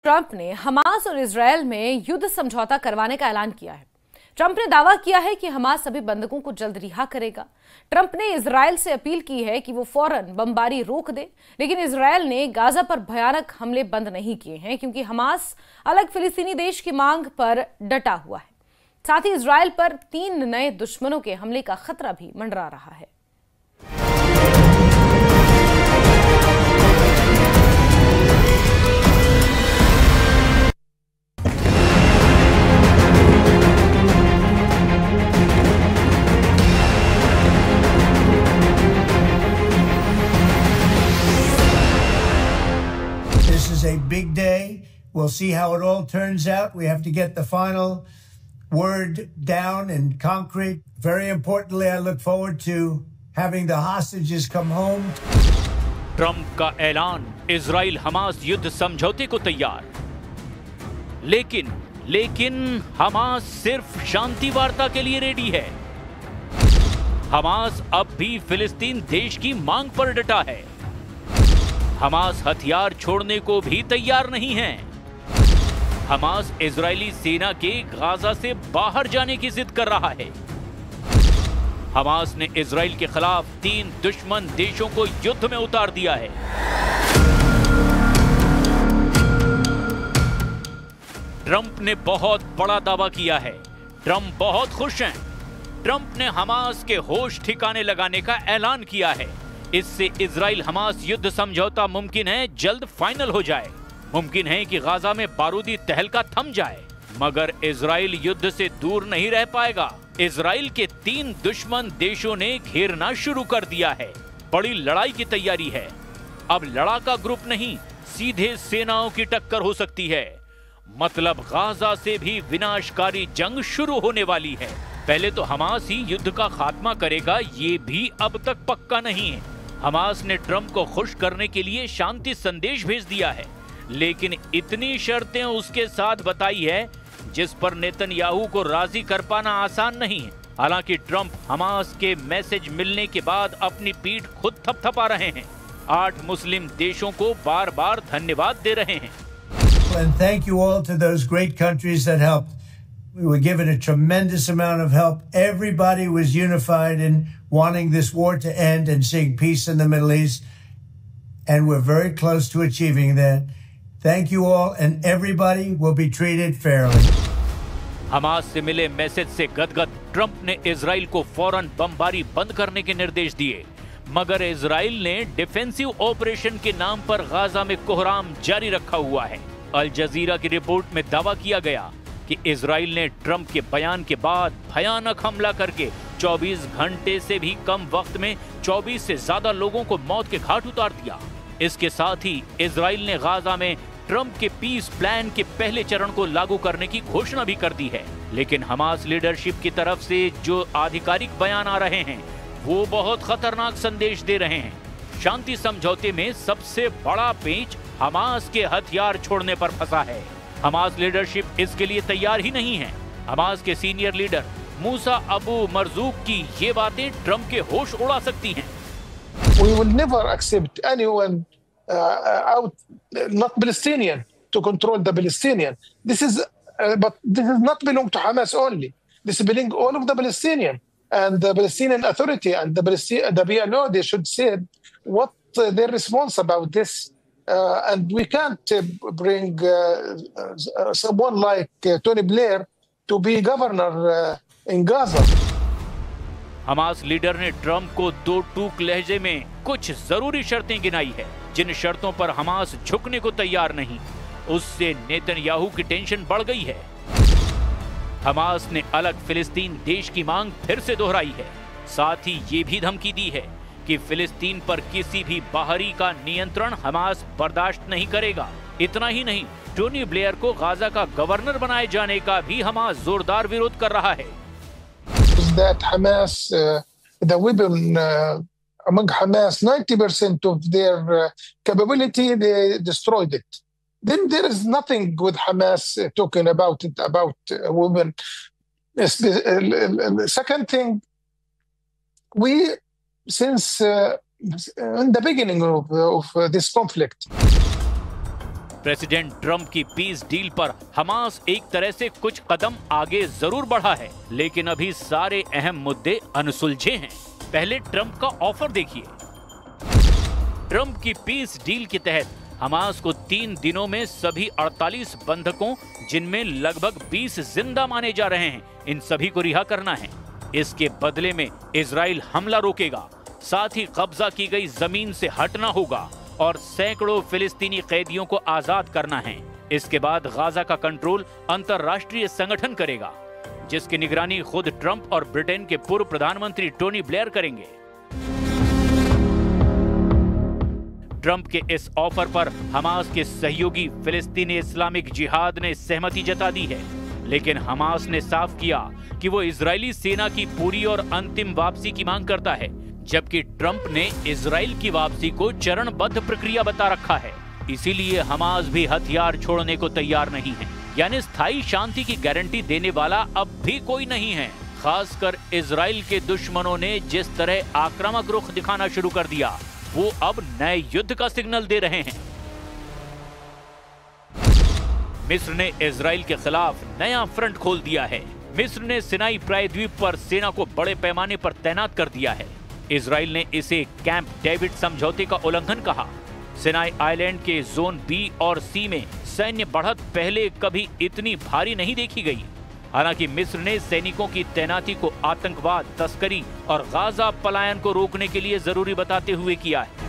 Trump ने Hamas और Israel में युद्ध समझौता करवाने का ऐलान किया है। ट्रंप ने दावा किया है कि हमास सभी बंधकों को जल्द रिहा करेगा। ट्रंप ने इजरायल से अपील की है कि वो फौरन बमबारी रोक दे, लेकिन इजरायल ने गाजा पर भयानक हमले बंद नहीं किए हैं क्योंकि हमास अलग फिलिस्तीनी देश की मांग पर डटा हुआ है। साथ ही इजरायल पर 3 नए दुश्मनों के हमले का खतरा भी मंडरा रहा है। This is a big day. We'll see how it all turns out. We have to get the final word down in concrete. Very importantly, I look forward to having the hostages come home. Trump का ऐलान, Israel Hamas युद्ध समझौते को तैयार। लेकिन Hamas सिर्फ शांति वार्ता के लिए रेडी है। हमास अब भी फिलिस्तीन देश की मांग पर डटा है। हमास हथियार छोड़ने को भी तैयार नहीं है। हमास इजरायली सेना के गाजा से बाहर जाने की जिद कर रहा है। हमास ने इजराइल के खिलाफ 3 दुश्मन देशों को युद्ध में उतार दिया है। ट्रंप ने बहुत बड़ा दावा किया है। ट्रंप बहुत खुश हैं। ट्रंप ने हमास के होश ठिकाने लगाने का ऐलान किया है। इससे इजराइल हमास युद्ध समझौता मुमकिन है जल्द फाइनल हो जाए। मुमकिन है कि गाजा में बारूदी तहलका थम जाए, मगर इजराइल युद्ध से दूर नहीं रह पाएगा। इजराइल के 3 दुश्मन देशों ने घेरना शुरू कर दिया है। बड़ी लड़ाई की तैयारी है। अब लड़ाका ग्रुप नहीं, सीधे सेनाओं की टक्कर हो सकती है। मतलब गाजा से भी विनाशकारी जंग शुरू होने वाली है। पहले तो हमास ही युद्ध का खात्मा करेगा, ये भी अब तक पक्का नहीं है। हमास ने ट्रंप को खुश करने के लिए शांति संदेश भेज दिया है, लेकिन इतनी शर्तें उसके साथ बताई है जिस पर नेतन्याहू को राजी कर पाना आसान नहीं है। हालांकि ट्रंप हमास के मैसेज मिलने के बाद अपनी पीठ खुद थपथपा रहे हैं। 8 मुस्लिम देशों को बार-बार धन्यवाद दे रहे हैं। And thank you all to those great countries that helped. We were given a tremendous amount of help. Everybody was unified in wanting this war to end and seeing peace in the Middle East. And we're very close to achieving that. Thank you all, and everybody will be treated fairly. Hamas से मिले message से गदगद Trump ने Israel को फौरन बमबारी बंद करने के निर्देश दिए, मगर इजराइल ने डिफेंसिव ऑपरेशन के नाम पर गाजा में कोहराम जारी रखा हुआ है। अल जजीरा की रिपोर्ट में दावा किया गया कि इजराइल ने ट्रंप के बयान के बाद भयानक हमला करके 24 घंटे से भी कम वक्त में 24 से ज्यादा लोगों को मौत के घाट उतार दिया। इसके साथ ही इजराइल ने गाजा में ट्रंप के पीस प्लान के पहले चरण को लागू करने की घोषणा भी कर दी है। लेकिन हमास लीडरशिप की तरफ से जो आधिकारिक बयान आ रहे हैं वो बहुत खतरनाक संदेश दे रहे हैं। शांति समझौते में सबसे बड़ा पेंच हमास के हथियार छोड़ने पर फंसा है। हमास लीडरशिप इसके लिए तैयार ही नहीं है। हमास के सीनियर लीडर मूसा अबू मरजूक की ये बातें ट्रंप के होश उड़ा सकती हैं। We will never accept anyone not Palestinian to control the Palestinian. This is not belong to Hamas only. This belong all of the Palestinian and the Palestinian Authority and the PLO. They should say what their response about this. And we can't bring someone like Tony Blair to be governor in Gaza. Hamas leader ने Trump को 2 टूक लहजे में कुछ जरूरी शर्तें गिनाई है, जिन शर्तों पर हमास झुकने को तैयार नहीं। उससे नेतन्याहू की टेंशन बढ़ गई है। हमास ने अलग फिलिस्तीन देश की मांग फिर से दोहराई है। साथ ही ये भी धमकी दी है कि फिलिस्तीन पर किसी भी बाहरी का नियंत्रण हमास बर्दाश्त नहीं करेगा। इतना ही नहीं, टोनी ब्लेयर को गाजा का गवर्नर बनाए जाने का भी हमास जोरदार विरोध कर रहा है। That Hamas, the weapon among Hamas, 90% of their capability, they destroyed it. Then there is nothing with Hamas talking about it, about women. Second thing, we, since in the beginning of this conflict, president Trump की peace deal पर Hamas एक तरह से कुछ कदम आगे जरूर बढ़ा है, लेकिन अभी सारे अहम मुद्दे अनसुलझे हैं। पहले ट्रंप का ऑफर देखिए। ट्रंप की पीस डील के तहत हमास को 3 दिनों में सभी 48 बंधकों, जिनमें लगभग 20 जिंदा माने जा रहे हैं, इन सभी को रिहा करना है। इसके बदले में इजराइल हमला रोकेगा, साथ ही कब्जा की गई जमीन से हटना होगा और सैकड़ों फिलिस्तीनी कैदियों को आजाद करना है। इसके बाद गाजा का कंट्रोल अंतरराष्ट्रीय संगठन करेगा, जिसकी निगरानी खुद ट्रंप और ब्रिटेन के पूर्व प्रधानमंत्री टोनी ब्लेयर करेंगे। ट्रंप के इस ऑफर पर हमास के सहयोगी फिलिस्तीनी इस्लामिक जिहाद ने सहमति जता दी है, लेकिन हमास ने साफ किया कि वो इजरायली सेना की पूरी और अंतिम वापसी की मांग करता है, जबकि ट्रंप ने इजराइल की वापसी को चरणबद्ध प्रक्रिया बता रखा है। इसीलिए हमास भी हथियार छोड़ने को तैयार नहीं है, यानी स्थायी शांति की गारंटी देने वाला अब भी कोई नहीं है। खासकर इजराइल के दुश्मनों ने जिस तरह आक्रामक रुख दिखाना शुरू कर दिया, वो अब नए युद्ध का सिग्नल दे रहे हैं। मिस्र ने इजराइल के खिलाफ नया फ्रंट खोल दिया है। मिस्र ने सिनाई प्रायद्वीप पर सेना को बड़े पैमाने पर तैनात कर दिया है। इजराइल ने इसे कैंप डेविड समझौते का उल्लंघन कहा। सिनाई आइलैंड के जोन बी और सी में सैन्य बढ़त पहले कभी इतनी भारी नहीं देखी गई। हालांकि मिस्र ने सैनिकों की तैनाती को आतंकवाद, तस्करी और गाजा पलायन को रोकने के लिए जरूरी बताते हुए किया है,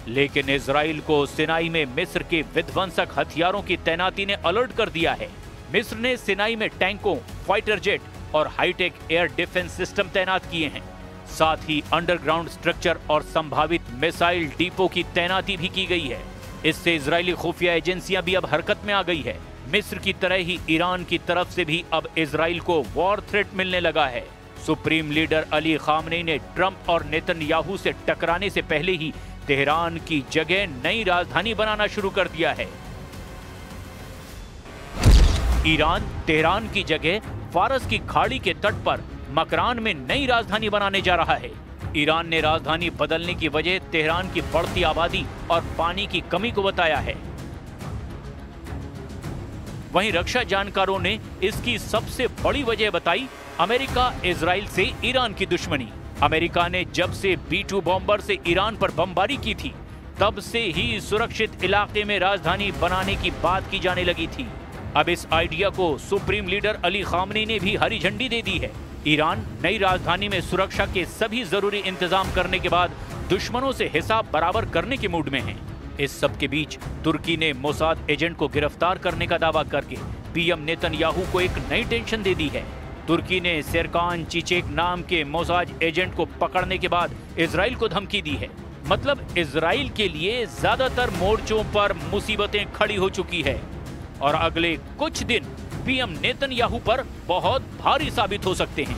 लेकिन इजराइल को सिनाई में मिस्र के विध्वंसक हथियारों की तैनाती ने अलर्ट कर दिया है। मिस्र ने सिनाई में टैंकों, फाइटर जेट और हाईटेक एयर डिफेंस सिस्टम तैनात किए हैं। साथ ही अंडरग्राउंड स्ट्रक्चर और संभावित मिसाइल डिपो की तैनाती भी की गई है। इससे इजरायली खुफिया एजेंसियां भी अब हरकत में आ गई है। मिस्र की तरह ही ईरान की तरफ से भी अब इजराइल को वॉर थ्रेट मिलने लगा है। सुप्रीम लीडर अली खामनेई ने ट्रंप और नेतन्याहू से टकराने से पहले ही तेहरान की जगह नई राजधानी बनाना शुरू कर दिया है। ईरान तेहरान की जगह फारस की खाड़ी के तट पर मकरान में नई राजधानी बनाने जा रहा है। ईरान ने राजधानी बदलने की वजह तेहरान की बढ़ती आबादी और पानी की कमी को बताया है। वहीं रक्षा जानकारों ने इसकी सबसे बड़ी वजह बताई अमेरिका इजराइल से ईरान की दुश्मनी। अमेरिका ने जब से B-2 बॉम्बर से ईरान पर बमबारी की थी, तब से ही सुरक्षित इलाके में राजधानी बनाने की बात की जाने लगी थी। अब इस आइडिया को सुप्रीम लीडर अली खामनेई ने भी हरी झंडी दे दी है। ईरान नई राजधानी में सुरक्षा के सभी जरूरी इंतजाम करने के बाद दुश्मनों से हिसाब बराबर करने के मूड में है। इस सब के बीच तुर्की ने मोसाद एजेंट को गिरफ्तार करने का दावा करके पीएम नेतन्याहू को एक नई टेंशन दे दी है। तुर्की ने सेरकान चीचेक नाम के मोसाद एजेंट को पकड़ने के बाद इजराइल को धमकी दी है। मतलब इजराइल के लिए ज्यादातर मोर्चों पर मुसीबतें खड़ी हो चुकी है और अगले कुछ दिन पीएम नेतन्याहू पर बहुत भारी साबित हो सकते हैं।